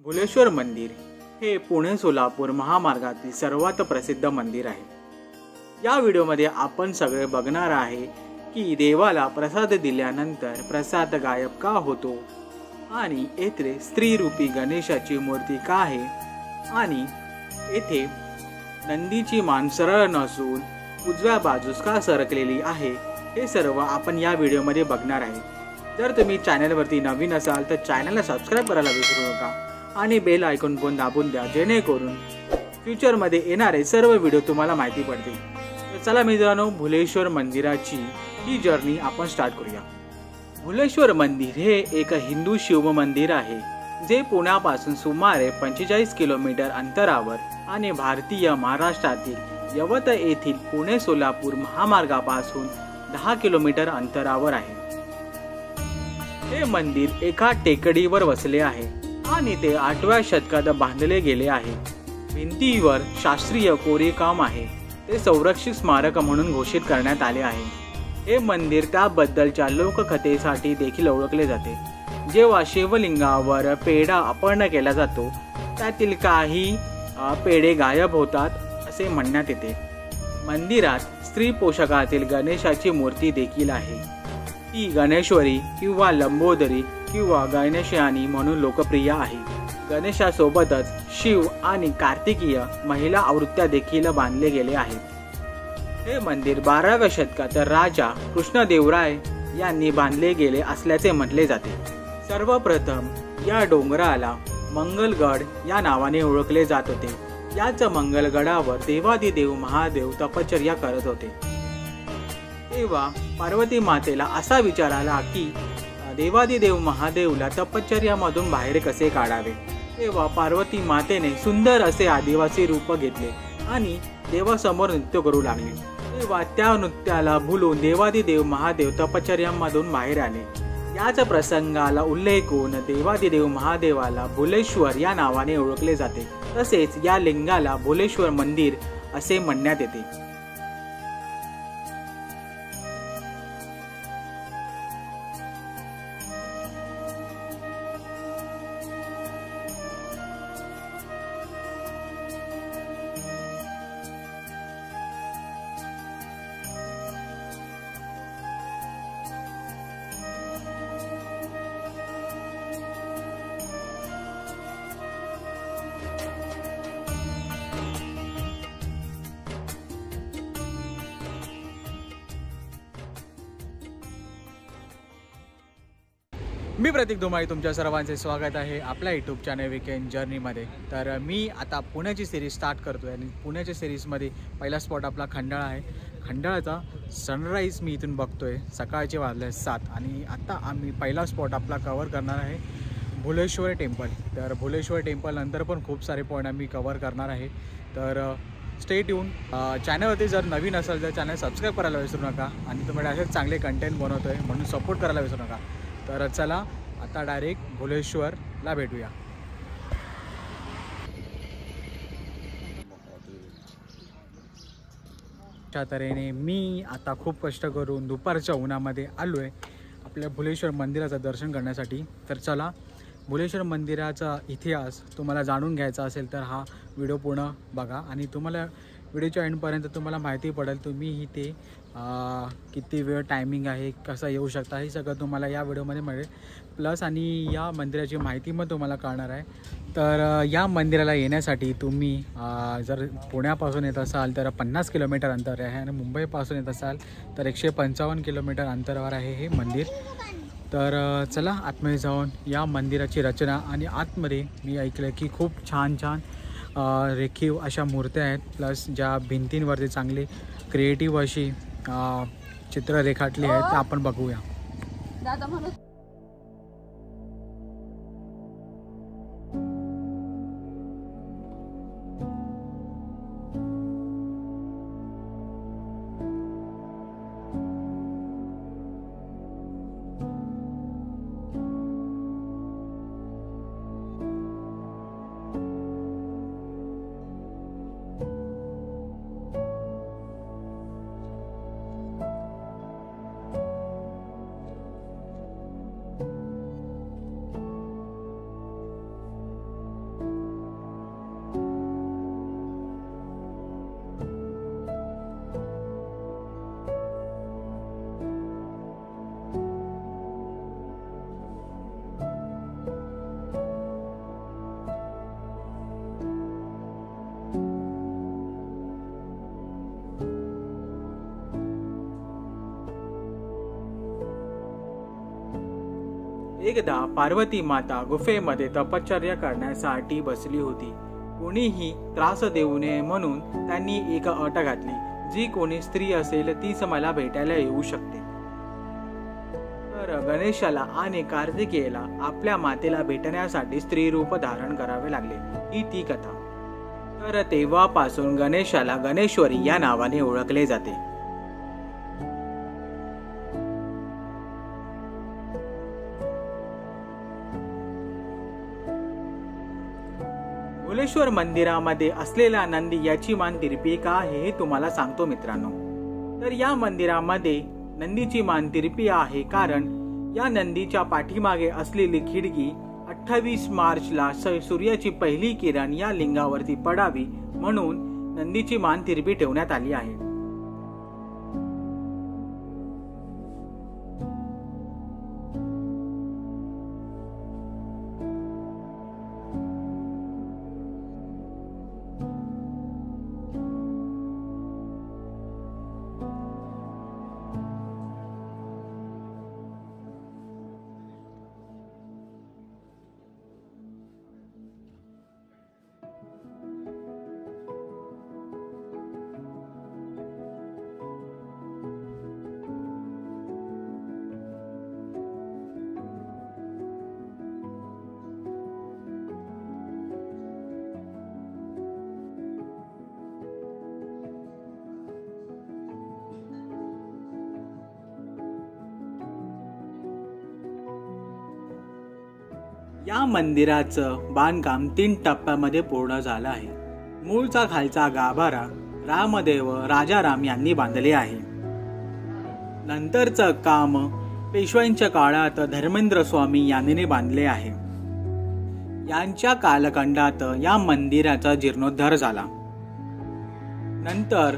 भुलेश्वर मंदिर हे पुणे सोलापूर महामार्गातील सर्वात प्रसिद्ध मंदिर आहे। या व्हिडिओमध्ये आपण सगळे बघणार आहे की देवाला प्रसाद दिल्यानंतर प्रसाद गायब का होतो आणि येथे स्त्री रूपी गणेशाची मूर्ती का आहे आणि येथे नंदीची मान सरळ नसून उजव्या बाजूस का सरकलेली आहे हे सर्व आपण या व्हिडिओमध्ये बघणार आहे। जर तुम्ही चॅनलवरती नवीन असाल तर चॅनलला सबस्क्राइब करायला विसरू नका आणि बेल आयकॉन पण दाबून द्या जेणेकरून फ्युचरमध्ये येणारे सर्व व्हिडिओ तुम्हाला माहिती पडतील। तर चला मित्रांनो, भुलेश्वर मंदिराची ही जर्नी आपण स्टार्ट करूया। भुलेश्वर मंदिर हे एक हिंदू शिव मंदिर आहे जे पुण्यापासून सुमारे 45 किलोमीटर अंतरावर आणि भारतीय महाराष्ट्रातील यवत येथील पुणे सोलापूर महामार्गापासून 10 किलोमीटर अंतरावर आहे। हे मंदिर एका टेकडीवर वसले आहे आणि ते 8व्या शतकात बांधले गेले आहे। भिंतीवर शास्त्रीय कोरीवकाम आहे। ते संरक्षित स्मारक म्हणून घोषित करण्यात आले आहे। हे मंदिर त्याबद्दलच्या लोककथेसाठी देखील ओळखले जाते। जेव्हा शिवलिंगावर पेढा अर्पण केला जातो त्यातील काही पेढे गायब होतात असे म्हणण्यात येते। मंदिरात स्त्री पोशाखातील गणेशाची मूर्ती देखील आहे। ती गणेश्वरी किंवा लंबोदरी किंवा गणेशयानी म्हणून लोकप्रिय आहे। गणेशासोबतच शिव आणि कार्तिकीय महिला आवृत्त्या देखील बांधले गेले आहेत। हे मंदिर 12व्या शतकात राजा कृष्णदेवराय यांनी बांधले गेले असल्याचे म्हटले जाते। सर्वप्रथम या डोंगराला मंगलगड या नावाने ओळखले जात होते। याच मंगलगडावर देवादिदेव महादेव तपश्चर्या करत होते। तेव्हा पार्वती मातेला असा विचार आला की देवादिदेव महादेवला तपश्चर्यामधून बाहेर कसे काढावे। तेव्हा पार्वती मातेने सुंदर असे आदिवासी रूप घेतले आणि देवासमोर नृत्य करू लागले। तेव्हा त्या नृत्याला भुलून देवादिदेव महादेव तपश्चर्यामधून बाहेर आले। याच प्रसंगाला उल्लेखून देवादिदेव महादेवाला भुलेश्वर या नावाने ओळखले जाते। तसेच या लिंगाला भुलेश्वर मंदिर असे म्हणण्यात येते। मी प्रतीक धुमाळी तुमच्या सर्वांचे स्वागत आहे आपल्या यूट्यूब चॅनल वीकेंड जर्नीमध्ये। तर मी आता पुण्याची सिरीज स्टार्ट करतोय आणि पुण्याच्या सिरीजमध्ये पहिला स्पॉट आपला खंडाळा आहे। खंडाळाचा सनराईज मी इथून बघतोय। सकाळचे वाजले 7 आणि आता आम्ही पहिला स्पॉट आपला कव्हर करणार आहे भुलेश्वर टेम्पल। तर भुलेश्वर टेम्पल नंतर पण खूप सारे पॉईंट आम्ही कव्हर करणार आहे। तर स्टे ट्यून। चॅनलवरती जर नवीन असेल तर चॅनल सबस्क्राईब करायला विसरू नका आणि तुम्हाला असेच चांगले कंटेंट बनवतोय म्हणून सपोर्ट करायला विसरू नका। तर चला आता डायरेक्ट भुलेश्वरला भेटूया। अशा तऱ्हेने मी आता खूप कष्ट करून दुपारच्या उन्हामध्ये आलो आहे आपल्या भुलेश्वर मंदिराचं दर्शन करण्यासाठी। तर चला, भुलेश्वर मंदिराचा इतिहास तुम्हाला जाणून घ्यायचा असेल तर हा व्हिडिओ पूर्ण बघा आणि तुम्हाला व्हिडिओच्या एंडपर्यंत तुम्हाला माहिती पडेल तुम्ही इथे किती वेळ टायमिंग आहे, कसा येऊ शकता, हे सगळं तुम्हाला या व्हिडिओमध्ये मिळेल। प्लस आणि या मंदिराची माहिती पण तुम्हाला कळणार आहे। तर या मंदिराला येण्यासाठी तुम्ही जर पुण्यापासून येत असाल तर 50 किलोमीटर अंतर आहे आणि मुंबईपासून येत असाल तर 155 किलोमीटर अंतरावर आहे हे मंदिर। तर चला आतमध्ये जाऊन या मंदिराची रचना आणि आतमध्ये मी ऐकलं की खूप छान छान रेखीव अशा मूर्त्या आहेत। प्लस ज्या भिंतींवरती चांगली क्रिएटिव्ह अशी चित्र रेखाटली आहेत ते आपण बघूया। एकदा पार्वती माता गुफेमध्ये तपश्चर्या करण्यासाठी बसली होती. कोणीही त्रास देऊ नये म्हणून त्यांनी एक अट घातली, जी कोणी स्त्री असेल तीच मला भेटायला येऊ शकते. तर गणेशाला आणि कार्तिकेयला आपल्या मातेला भेटण्यासाठी स्त्री रूप धारण करावे लागले. ही ती कथा. तर तेव्हापासून गणेशाला गणेश्वरी या नावाने ओळखले जाते. भुलेश्वर मंदिरामध्ये असलेला नंदी याची मान तिरपी का आहे हे तुम्हाला सांगतो मित्रांनो. तर या मंदिरामध्ये नंदीची मान तिरपी आहे कारण या नंदीच्या पाठीमागे असलेली खिडकी 28 मार्चला सूर्याची पहिली किरण या लिंगावरती पडावी म्हणून नंदीची मान तिरपी ठेवण्यात आली आहे. या मंदिराचं बांधकाम 3 टप्प्यामध्ये पूर्ण झालं आहे. मूळचा खालचा गाभारा रामदेव राजाराम यांनी बांधले आहे. नंतरचं काम पेशव्यांच्या काळात धर्मेंद्र स्वामी यांनी बांधले आहे. यांच्या कालखंडात या मंदिराचा जीर्णोद्धार झाला. नंतर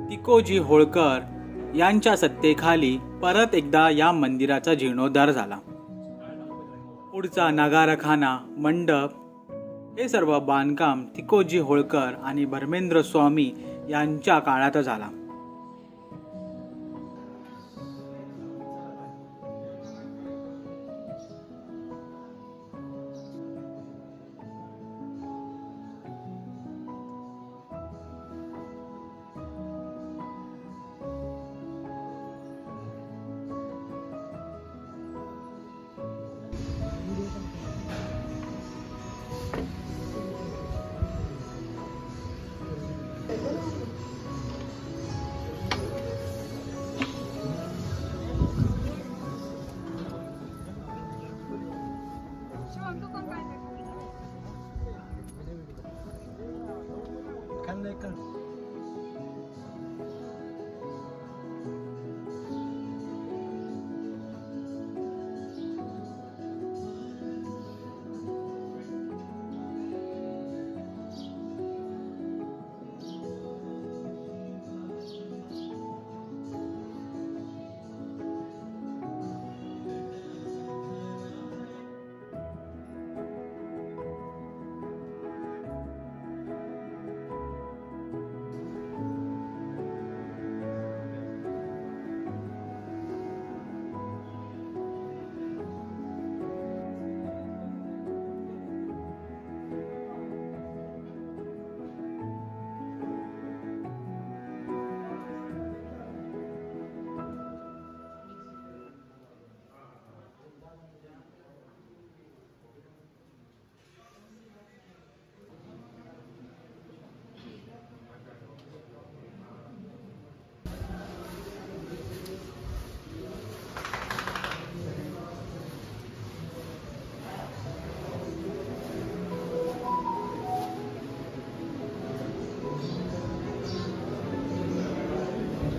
तिकोजी होळकर यांच्या सत्तेखाली परत एकदा या मंदिराचा जीर्णोद्धार झाला. पुढचा नगारखाना, मंडप हे सर्व बांधकाम तिकोजी होळकर आणि धर्मेंद्र स्वामी यांच्या काळात झाला.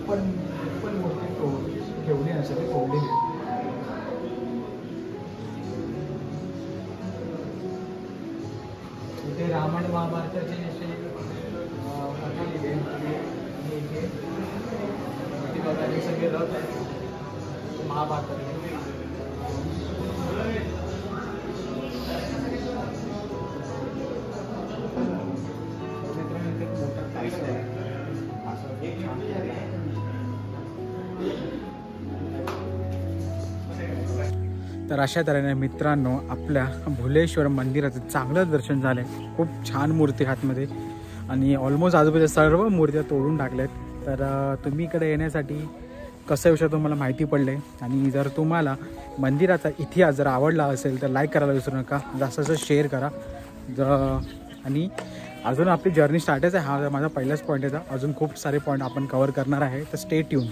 पण मूर्ती ठेवण्यासाठी फोडलेली आहे. इथे रामायण महाभारताचे असे कथा लिहिले इथे बघायला सगळे रथ आहेत महाभारताचे. तर अशा तऱ्हेने मित्रांनो आपल्या भुलेश्वर मंदिराचं चांगलं दर्शन झालं आहे. खूप छान मूर्ती आतमध्ये आणि ऑलमोस्ट आजूबाजूच्या सर्व मूर्त्या तोडून टाकल्यात. तर तुम्ही इकडे येण्यासाठी कसं येऊ शकतो तुम्हाला माहिती पडले. आणि जर तुम्हाला मंदिराचा इतिहास जर आवडला असेल तर लाईक करायला विसरू नका, जास्त शेअर करा. आणि अजून आपली जर्नी स्टार्टच आहे. हा माझा पहिलाच पॉईंट आहे. अजून खूप सारे पॉईंट आपण कवर करणार आहे. तर स्टे ट्यून.